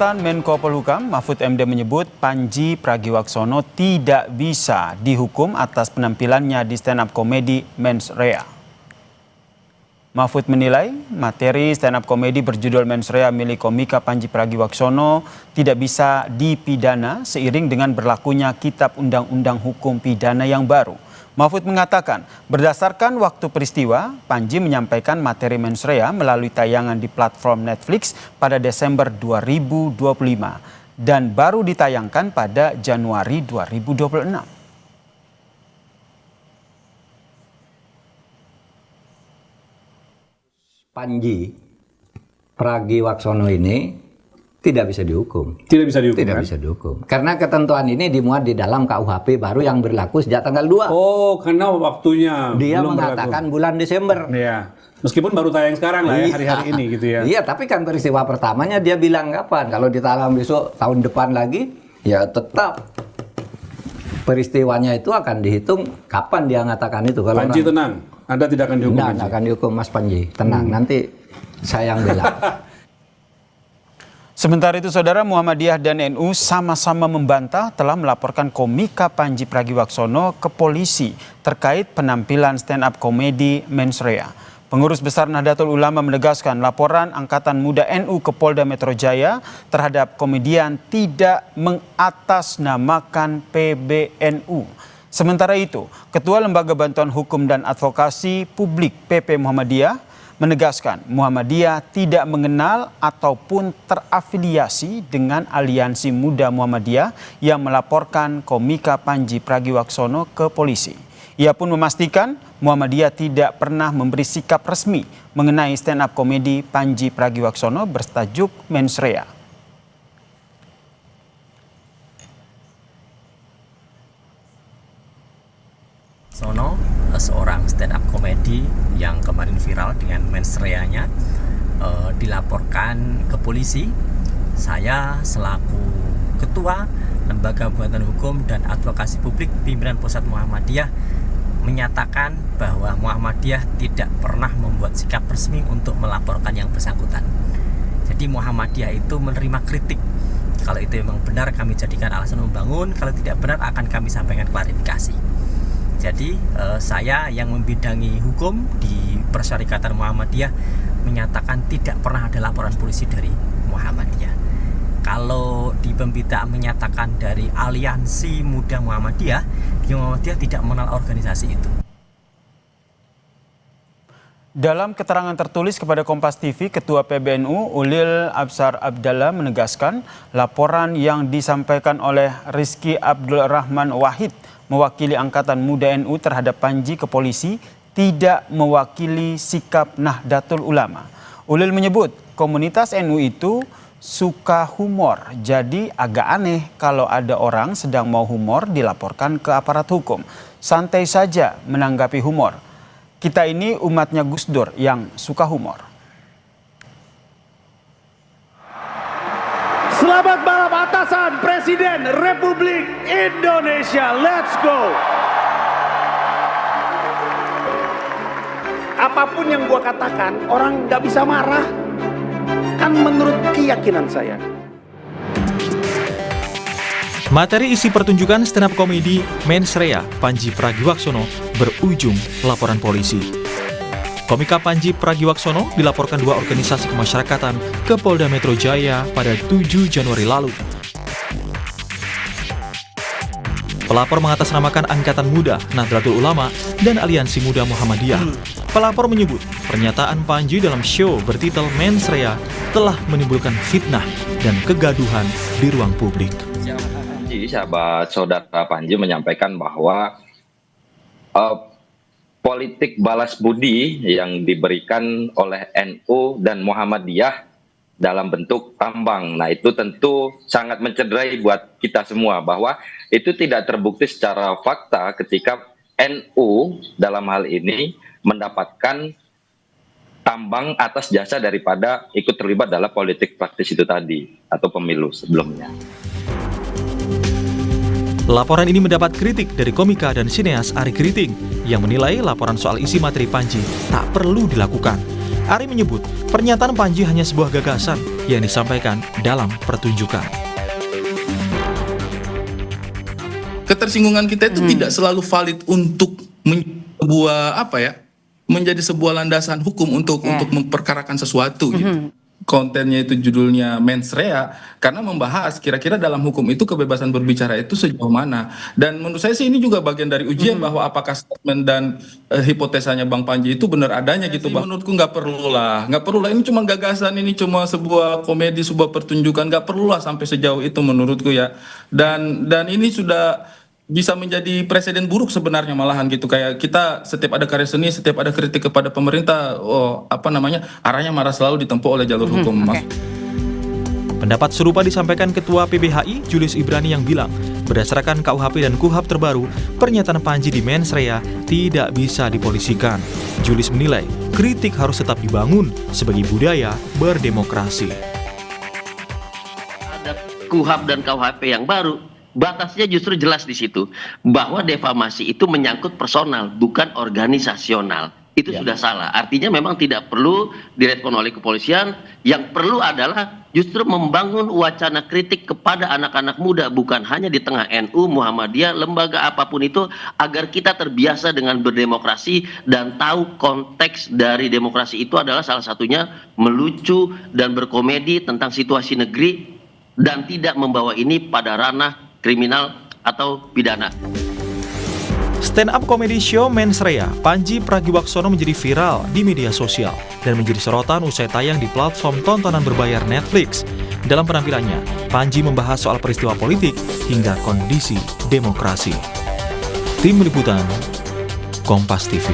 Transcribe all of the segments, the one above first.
Jabatan Menko Polhukam Mahfud MD menyebut Panji Pragiwaksono tidak bisa dihukum atas penampilannya di stand-up komedi Mens Rea. Mahfud menilai materi stand-up komedi berjudul Mens Rea milik komika Panji Pragiwaksono tidak bisa dipidana seiring dengan berlakunya Kitab Undang-Undang Hukum Pidana yang baru. Mahfud mengatakan, berdasarkan waktu peristiwa, Panji menyampaikan materi Mens Rea melalui tayangan di platform Netflix pada Desember 2025 dan baru ditayangkan pada Januari 2026. Panji Pragiwaksono ini tidak bisa dihukum. Tidak bisa dihukum, Tidak kan? bisa dihukum. Karena ketentuan ini dimuat di dalam KUHP baru yang berlaku sejak tanggal 2. Oh, karena waktunya Dia belum mengatakan berlaku. bulan Desember. Iya. Meskipun baru tayang sekarang lah ya, hari-hari ini gitu ya. Iya, tapi kan peristiwa pertamanya dia bilang kapan? Kalau ditayang besok tahun depan lagi, ya tetap peristiwanya itu akan dihitung kapan dia mengatakan itu. Kalau Panji tenang, Anda tidak akan dihukum. Tidak akan dihukum, Mas Panji. Tenang, nanti saya yang bela. Sementara itu, Saudara, Muhammadiyah dan NU sama-sama membantah telah melaporkan komika Panji Pragiwaksono ke polisi terkait penampilan stand-up komedi Mens Rea. Pengurus Besar Nahdlatul Ulama menegaskan laporan Angkatan Muda NU ke Polda Metro Jaya terhadap komedian tidak mengatasnamakan PBNU. Sementara itu, Ketua Lembaga Bantuan Hukum dan Advokasi Publik PP Muhammadiyah menegaskan Muhammadiyah tidak mengenal ataupun terafiliasi dengan Aliansi Muda Muhammadiyah yang melaporkan komika Panji Pragiwaksono ke polisi. Ia pun memastikan Muhammadiyah tidak pernah memberi sikap resmi mengenai stand-up komedi Panji Pragiwaksono bertajuk Mens Rea. Sono, seorang stand-up komedi yang kemarin viral dengan Mens Rea-nya dilaporkan ke polisi. Saya selaku Ketua Lembaga Bantuan Hukum dan Advokasi Publik Pimpinan Pusat Muhammadiyah menyatakan bahwa Muhammadiyah tidak pernah membuat sikap resmi untuk melaporkan yang bersangkutan. Jadi Muhammadiyah itu menerima kritik. Kalau itu memang benar kami jadikan alasan membangun, kalau tidak benar akan kami sampaikan klarifikasi. Jadi saya yang membidangi hukum di Persyarikatan Muhammadiyah menyatakan tidak pernah ada laporan polisi dari Muhammadiyah. Kalau di pemberitaan menyatakan dari Aliansi Muda Muhammadiyah, Muhammadiyah tidak mengenal organisasi itu. Dalam keterangan tertulis kepada Kompas TV, Ketua PBNU Ulil Absar Abdallah menegaskan laporan yang disampaikan oleh Rizky Abdul Rahman Wahid mewakili Angkatan Muda NU terhadap Panji ke polisi tidak mewakili sikap Nahdlatul Ulama. Ulil menyebut komunitas NU itu suka humor, jadi agak aneh kalau ada orang sedang mau humor dilaporkan ke aparat hukum. Santai saja menanggapi humor. Kita ini umatnya Gus Dur yang suka humor. Selamat malam atasan Presiden Republik Indonesia. Let's go. Apapun yang gua katakan, orang nggak bisa marah. Kan menurut keyakinan saya. Materi isi pertunjukan stand-up komedi Mens Rea Panji Pragiwaksono berujung laporan polisi. Komika Panji Pragiwaksono dilaporkan dua organisasi kemasyarakatan ke Polda Metro Jaya pada 7 Januari lalu. Pelapor mengatasnamakan Angkatan Muda Nahdlatul Ulama dan Aliansi Muda Muhammadiyah. Pelapor menyebut pernyataan Panji dalam show bertitel Mens Rea telah menimbulkan fitnah dan kegaduhan di ruang publik. Sahabat saudara Panji menyampaikan bahwa politik balas budi yang diberikan oleh NU dan Muhammadiyah dalam bentuk tambang. Nah, itu tentu sangat mencederai buat kita semua bahwa itu tidak terbukti secara fakta ketika NU dalam hal ini mendapatkan tambang atas jasa daripada ikut terlibat dalam politik praktis itu tadi atau pemilu sebelumnya. Laporan ini mendapat kritik dari komika dan sineas Ari Kriting yang menilai laporan soal isi materi Panji tak perlu dilakukan. Ari menyebut pernyataan Panji hanya sebuah gagasan yang disampaikan dalam pertunjukan. Ketersinggungan kita itu tidak selalu valid untuk menjadi sebuah landasan hukum untuk memperkarakan sesuatu gitu. Kontennya itu judulnya mens rea karena membahas kira-kira dalam hukum itu kebebasan berbicara itu sejauh mana. Dan menurut saya sih ini juga bagian dari ujian bahwa apakah statement dan hipotesanya Bang Panji itu benar adanya gitu. Menurutku nggak perlu lah, ini cuma gagasan, ini cuma sebuah komedi, sebuah pertunjukan, nggak perlu lah sampai sejauh itu menurutku ya. Dan ini sudah bisa menjadi presiden buruk sebenarnya malahan gitu, kayak kita setiap ada karya seni, setiap ada kritik kepada pemerintah, arahnya malah selalu ditempuh oleh jalur hukum. Pendapat serupa disampaikan Ketua PBHI Julius Ibrani yang bilang, berdasarkan KUHP dan KUHAP terbaru, pernyataan Panji di mens rea tidak bisa dipolisikan. Julius menilai, kritik harus tetap dibangun sebagai budaya berdemokrasi. Ada KUHAP dan KUHP yang baru, batasnya justru jelas di situ bahwa defamasi itu menyangkut personal bukan organisasional. Itu sudah salah. Artinya memang tidak perlu direspon oleh kepolisian. Yang perlu adalah justru membangun wacana kritik kepada anak-anak muda, bukan hanya di tengah NU, Muhammadiyah, lembaga apapun itu, agar kita terbiasa dengan berdemokrasi dan tahu konteks dari demokrasi itu adalah salah satunya melucu dan berkomedi tentang situasi negeri dan tidak membawa ini pada ranah kriminal atau pidana. Stand up comedy show Mens Rea Panji Pragiwaksono menjadi viral di media sosial dan menjadi sorotan usai tayang di platform tontonan berbayar Netflix. Dalam penampilannya, Panji membahas soal peristiwa politik hingga kondisi demokrasi. Tim Liputan Kompas TV.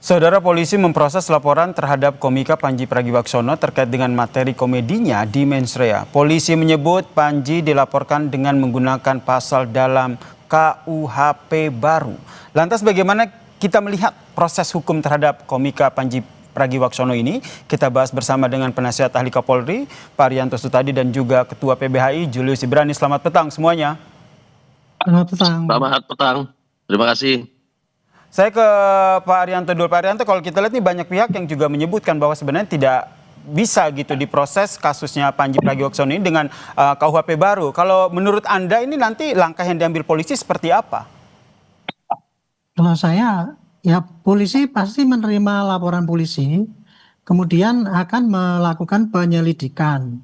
Saudara, polisi memproses laporan terhadap komika Panji Pragiwaksono terkait dengan materi komedinya di mens rea. Polisi menyebut Panji dilaporkan dengan menggunakan pasal dalam KUHP baru. Lantas bagaimana kita melihat proses hukum terhadap komika Panji Pragiwaksono ini? Kita bahas bersama dengan penasihat ahli Kapolri, Pak Arianto Sutadi, dan juga Ketua PBHI Julius Ibrani. Selamat petang semuanya. Selamat petang. Terima kasih. Saya ke Pak Arianto dulu. Pak Arianto, kalau kita lihat nih banyak pihak yang juga menyebutkan bahwa sebenarnya tidak bisa gitu diproses kasusnya Panji Pragiwaksono ini dengan KUHP baru. Kalau menurut Anda ini nanti langkah yang diambil polisi seperti apa? Kalau saya, ya polisi pasti menerima laporan polisi, kemudian akan melakukan penyelidikan.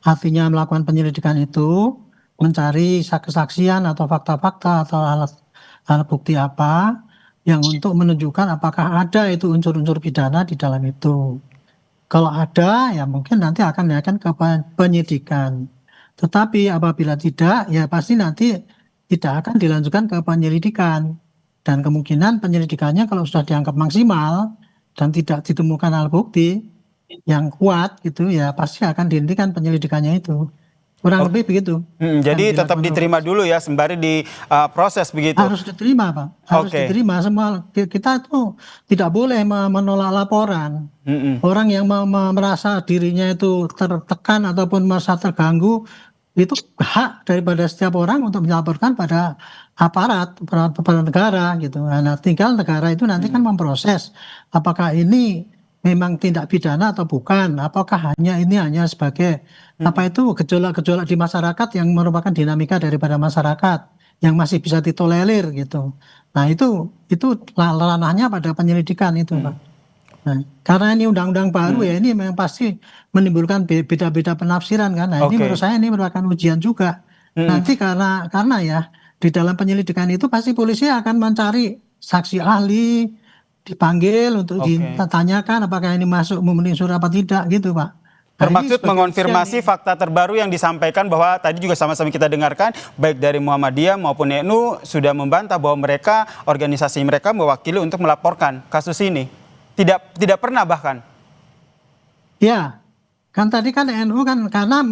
Artinya melakukan penyelidikan itu mencari kesaksian atau fakta-fakta atau alat bukti apa yang untuk menunjukkan apakah ada itu unsur-unsur pidana di dalam itu. Kalau ada, ya mungkin nanti akan ke penyidikan. Tetapi apabila tidak, ya pasti nanti tidak akan dilanjutkan ke penyelidikan. Dan kemungkinan penyelidikannya kalau sudah dianggap maksimal dan tidak ditemukan alat bukti yang kuat gitu, ya pasti akan dihentikan penyelidikannya itu. Kurang lebih begitu. Jadi tetap diterima dulu ya, sembari diproses begitu. Harus diterima, Pak. Harus diterima semua. Kita tuh tidak boleh menolak laporan. Orang yang merasa dirinya itu tertekan ataupun merasa terganggu, itu hak daripada setiap orang untuk melaporkan pada aparat negara gitu. Nah, tinggal negara itu nanti kan memproses apakah ini memang tindak pidana atau bukan, apakah hanya sebagai gejolak-gejolak di masyarakat yang merupakan dinamika daripada masyarakat yang masih bisa ditolerir gitu. Nah itu ranahnya pada penyelidikan itu, Pak. Nah, karena ini undang-undang baru ya, ini memang pasti menimbulkan beda-beda penafsiran kan. Nah ini menurut saya ini merupakan ujian juga. Nanti karena ya di dalam penyelidikan itu pasti polisi akan mencari saksi ahli, dipanggil untuk ditanyakan apakah ini masuk memenuhi unsur apa tidak gitu, Pak. Termaksud mengonfirmasi fakta terbaru yang disampaikan bahwa tadi juga sama-sama kita dengarkan baik dari Muhammadiyah maupun NU sudah membantah bahwa mereka, organisasi mereka mewakili untuk melaporkan kasus ini. Tidak pernah bahkan. Ya, kan tadi kan NU kan karena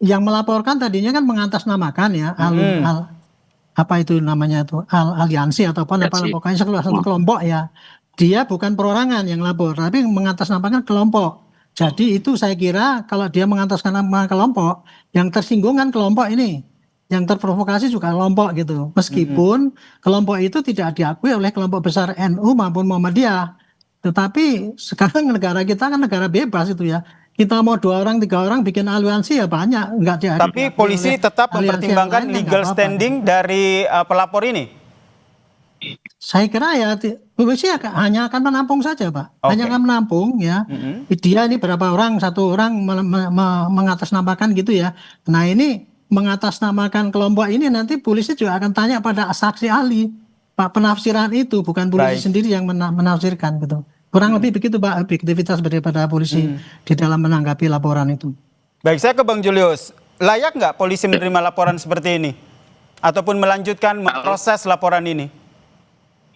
yang melaporkan tadinya kan mengatasnamakan ya apa itu namanya itu aliansi ataupun apa pokoknya satu kelompok ya. Dia bukan perorangan yang lapor, tapi mengatasnamakan kelompok. Jadi itu saya kira kalau dia mengatasnamakan kelompok, yang tersinggung kan kelompok ini, yang terprovokasi juga kelompok gitu. Meskipun kelompok itu tidak diakui oleh kelompok besar NU maupun Muhammadiyah. Tetapi sekarang negara kita kan negara bebas itu ya. Kita mau 2 orang, 3 orang bikin aliansi ya banyak, nggak diadili. Tapi polisi tetap mempertimbangkan legal standing dari pelapor ini. Saya kira ya polisi hanya akan menampung saja, Pak. Hanya akan menampung ya. Dia ini berapa orang, 1 orang mengatasnamakan gitu ya. Nah ini mengatasnamakan kelompok ini nanti polisi juga akan tanya pada saksi ahli. Pak, penafsiran itu bukan polisi sendiri yang menafsirkan gitu. Kurang lebih begitu Pak, objektivitas daripada polisi di dalam menanggapi laporan itu. Baik, saya ke Bang Julius. Layak nggak polisi menerima laporan seperti ini? Ataupun melanjutkan proses laporan ini?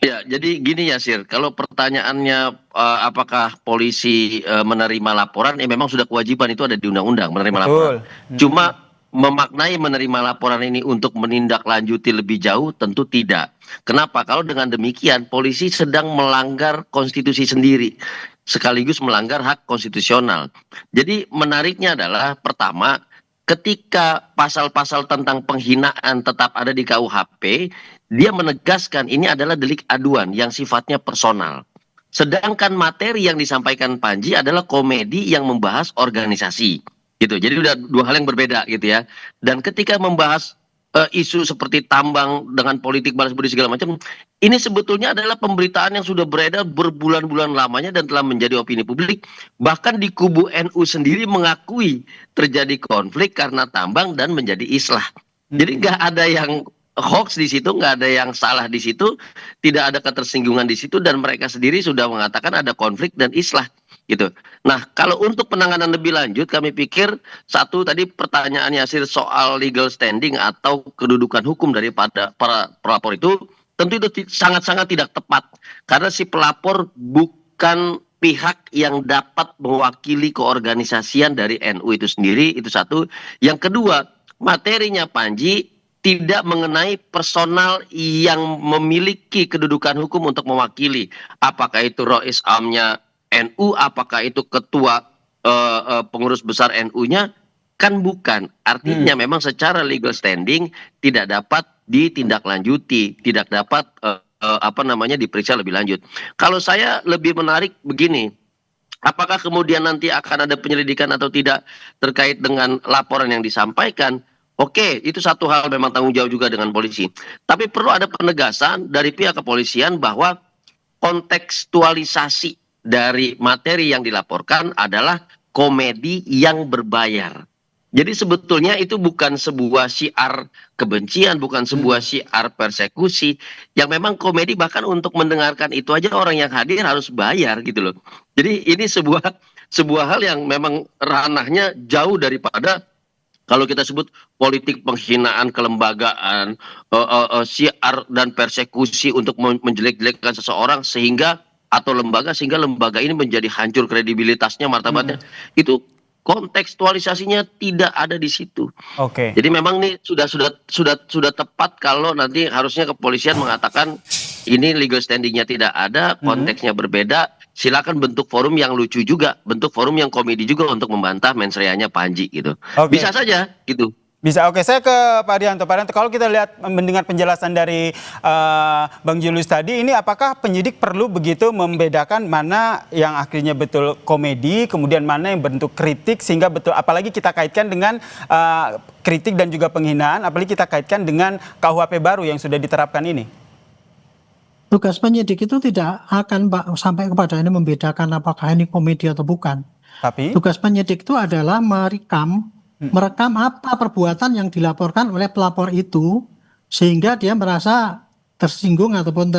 Ya, jadi gini Yasir, kalau pertanyaannya apakah polisi menerima laporan, memang sudah kewajiban itu ada di undang-undang menerima laporan. Cuma memaknai menerima laporan ini untuk menindaklanjuti lebih jauh tentu tidak. Kenapa? Kalau dengan demikian polisi sedang melanggar konstitusi sendiri, sekaligus melanggar hak konstitusional. Jadi menariknya adalah pertama, ketika pasal-pasal tentang penghinaan tetap ada di KUHP, dia menegaskan ini adalah delik aduan yang sifatnya personal. Sedangkan materi yang disampaikan Panji adalah komedi yang membahas organisasi. Gitu. Jadi udah 2 hal yang berbeda gitu ya. Dan ketika membahas isu seperti tambang dengan politik balas budi segala macam, ini sebetulnya adalah pemberitaan yang sudah beredar berbulan-bulan lamanya dan telah menjadi opini publik. Bahkan di kubu NU sendiri mengakui terjadi konflik karena tambang dan menjadi islah. Jadi nggak ada yang hoax di situ, nggak ada yang salah di situ, tidak ada ketersinggungan di situ, dan mereka sendiri sudah mengatakan ada konflik dan islah. Gitu. Nah, kalau untuk penanganan lebih lanjut, kami pikir satu tadi pertanyaan Yasir soal legal standing atau kedudukan hukum daripada para pelapor itu tentu itu sangat-sangat tidak tepat karena si pelapor bukan pihak yang dapat mewakili keorganisasian dari NU itu sendiri, itu satu. Yang kedua, materinya Panji tidak mengenai personal yang memiliki kedudukan hukum untuk mewakili, apakah itu Rois Amnya NU, apakah itu ketua pengurus besar NU-nya, kan bukan. Artinya memang secara legal standing tidak dapat ditindaklanjuti, tidak dapat diperiksa lebih lanjut. Kalau saya lebih menarik begini, apakah kemudian nanti akan ada penyelidikan atau tidak terkait dengan laporan yang disampaikan? Oke, itu satu hal memang tanggung jawab juga dengan polisi. Tapi perlu ada penegasan dari pihak kepolisian bahwa kontekstualisasi dari materi yang dilaporkan adalah komedi yang berbayar. Jadi sebetulnya itu bukan sebuah syiar kebencian, bukan sebuah syiar persekusi, yang memang komedi bahkan untuk mendengarkan itu aja orang yang hadir harus bayar gitu loh. Jadi ini sebuah hal yang memang ranahnya jauh daripada kalau kita sebut politik penghinaan kelembagaan, syiar dan persekusi untuk menjelek-jelekkan seseorang sehingga lembaga ini menjadi hancur kredibilitasnya, martabatnya. Itu kontekstualisasinya tidak ada di situ. Oke. Jadi memang ini sudah tepat kalau nanti harusnya kepolisian mengatakan ini legal standingnya tidak ada, konteksnya berbeda. Silakan bentuk forum yang lucu juga, bentuk forum yang komedi juga untuk membantah mensreanya Panji gitu. Bisa saja gitu. Bisa, oke. Saya ke Pak Arianto. Pak Arianto, kalau kita lihat mendengar penjelasan dari Bang Julius tadi, ini apakah penyidik perlu begitu membedakan mana yang akhirnya betul komedi, kemudian mana yang bentuk kritik, sehingga betul, apalagi kita kaitkan dengan kritik dan juga penghinaan, apalagi kita kaitkan dengan KUHP baru yang sudah diterapkan ini? Tugas penyidik itu tidak akan sampai kepada ini membedakan apakah ini komedi atau bukan. Tapi tugas penyidik itu adalah merekam apa perbuatan yang dilaporkan oleh pelapor itu sehingga dia merasa tersinggung ataupun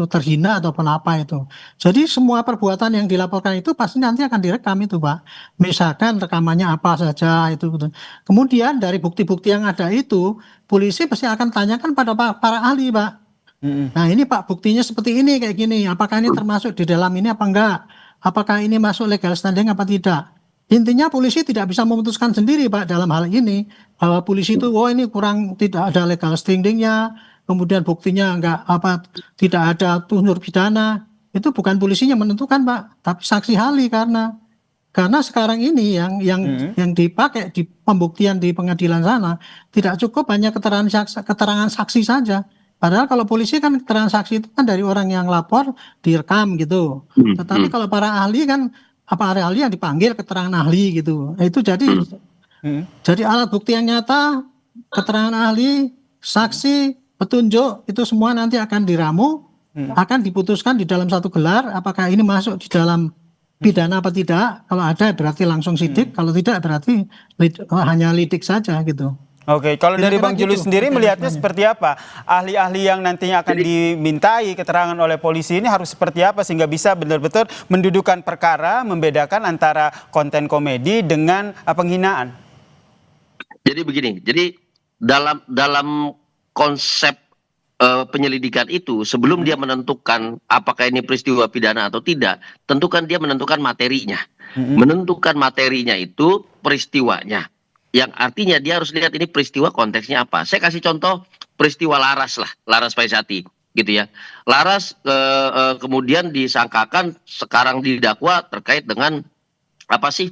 terhina ataupun apa itu. Jadi semua perbuatan yang dilaporkan itu pasti nanti akan direkam itu, Pak. Misalkan rekamannya apa saja itu. Kemudian dari bukti-bukti yang ada itu, polisi pasti akan tanyakan pada para ahli, Pak. Nah ini Pak, buktinya seperti ini kayak gini. Apakah ini termasuk di dalam ini apa enggak? Apakah ini masuk legal standing apa tidak? Intinya polisi tidak bisa memutuskan sendiri Pak dalam hal ini bahwa polisi itu ini kurang, tidak ada legal standingnya, kemudian buktinya tidak ada unsur pidana. Itu bukan polisinya menentukan Pak, tapi saksi ahli karena sekarang ini yang dipakai di pembuktian di pengadilan sana tidak cukup hanya keterangan saksi saja. Padahal kalau polisi kan transaksi itu kan dari orang yang lapor direkam gitu. Tetapi kalau para ahli kan ahli yang dipanggil keterangan ahli gitu. Itu jadi alat bukti yang nyata, keterangan ahli, saksi, petunjuk itu semua nanti akan diramu, akan diputuskan di dalam satu gelar apakah ini masuk di dalam pidana apa tidak. Kalau ada berarti langsung sidik, kalau tidak berarti hanya lidik saja gitu. Oke, kalau dari Bang Julius sendiri melihatnya seperti apa? Ahli-ahli yang nantinya akan dimintai keterangan oleh polisi ini harus seperti apa sehingga bisa benar-benar mendudukan perkara, membedakan antara konten komedi dengan penghinaan? Jadi begini, jadi dalam konsep penyelidikan itu sebelum dia menentukan apakah ini peristiwa pidana atau tidak, tentukan dia menentukan materinya. Menentukan materinya itu peristiwanya. Yang artinya dia harus lihat ini peristiwa konteksnya apa. Saya kasih contoh peristiwa Laras lah, Laras Faisati gitu ya. Laras kemudian disangkakan sekarang didakwa terkait dengan apa sih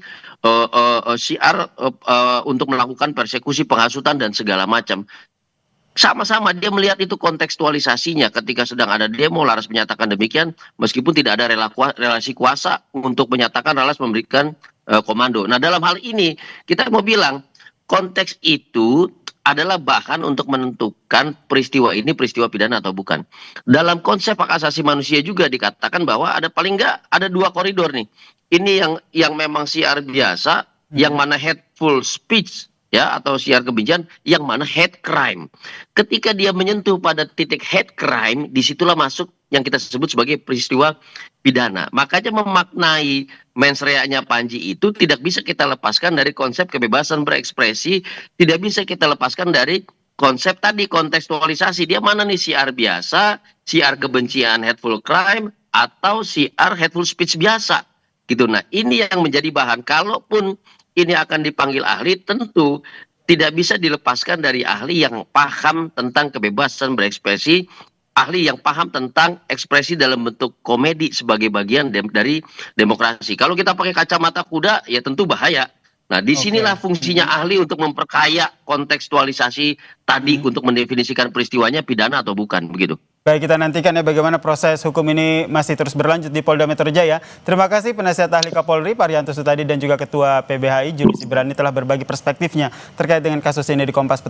syiar untuk melakukan persekusi, penghasutan dan segala macam. Sama-sama dia melihat itu kontekstualisasinya ketika sedang ada demo. Laras menyatakan demikian meskipun tidak ada relasi kuasa untuk menyatakan Laras memberikan komando. Nah dalam hal ini kita mau bilang konteks itu adalah bahan untuk menentukan peristiwa ini peristiwa pidana atau bukan. Dalam konsep hak asasi manusia juga dikatakan bahwa ada paling nggak ada 2 koridor nih. Ini yang memang siar biasa, yang mana hateful speech ya atau siar kebencian, yang mana hate crime. Ketika dia menyentuh pada titik hate crime, disitulah masuk yang kita sebut sebagai peristiwa pidana. Makanya memaknai mens rea-nya Panji itu tidak bisa kita lepaskan dari konsep kebebasan berekspresi, tidak bisa kita lepaskan dari konsep tadi kontekstualisasi. Dia mana nih siar biasa, siar kebencian hateful crime, atau siar hateful speech biasa. Gitu. Nah ini yang menjadi bahan. Kalaupun ini akan dipanggil ahli, tentu tidak bisa dilepaskan dari ahli yang paham tentang kebebasan berekspresi, ahli yang paham tentang ekspresi dalam bentuk komedi sebagai bagian dari demokrasi. Kalau kita pakai kacamata kuda, ya tentu bahaya. Nah, disinilah fungsinya ahli untuk memperkaya kontekstualisasi tadi untuk mendefinisikan peristiwanya pidana atau bukan, begitu. Baik, kita nantikan ya bagaimana proses hukum ini masih terus berlanjut di Polda Metro Jaya. Terima kasih penasihat ahli Kapolri Parianto Sutadi dan juga Ketua PBHI Julius Ibrani telah berbagi perspektifnya terkait dengan kasus ini di Kompas.